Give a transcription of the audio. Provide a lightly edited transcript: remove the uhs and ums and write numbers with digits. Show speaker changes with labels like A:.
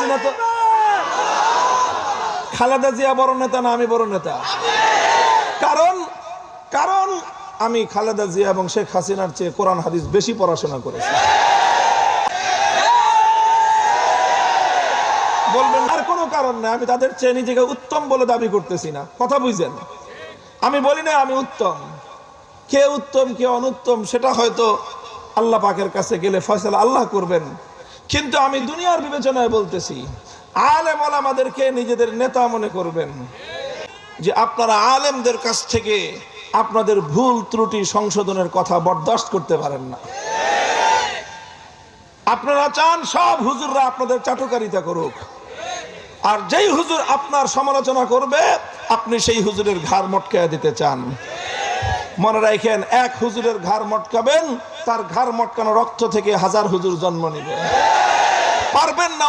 A: হাসিনা তো, খালেদা জিয়া বড় নেতা না আমি বড় নেতা? কারণ কারণ আমি খালেদা জিয়া এবং শেখ হাসিনার চেয়ে কোরআন হাদিস বেশি পড়াশোনা করেছি। বলবেন আর কোনো কারণ নাই, আমি তাদের চেয়ে নিজেকে উত্তম বলে দাবি করতেছি না, কথা বুঝছেন? আমি বলি না আমি উত্তম, কে উত্তম কে অনুত্তম সেটা হয়তো আল্লাহ পাকের কাছে গেলে ফয়সালা আল্লাহ করবেন। কিন্তু আমি দুনিয়ার বিবেচনায় বলতেছি, আলেম ওলামাদেরকে নিজেদের নেতা মনে করবেন, যে আপনারা আলেমদের কাছ থেকে আপনাদের ভুল ত্রুটি সংশোধনের কথা বরদাস্ত করতে পারেন না। আপনারা চান সব হুজুররা আপনাদের চাটুকারিতা করুক, আর যেই হুজুর আপনার সমালোচনা করবে আপনি সেই হুজুরের ঘাড় মটকায় দিতে চান। মনে রাখেন, এক হুজুরের ঘাড় মটকাবেন, তার ঘাড় মটকানো রক্ত থেকে হাজার হুজুর জন্ম নেবে। পারবেন না।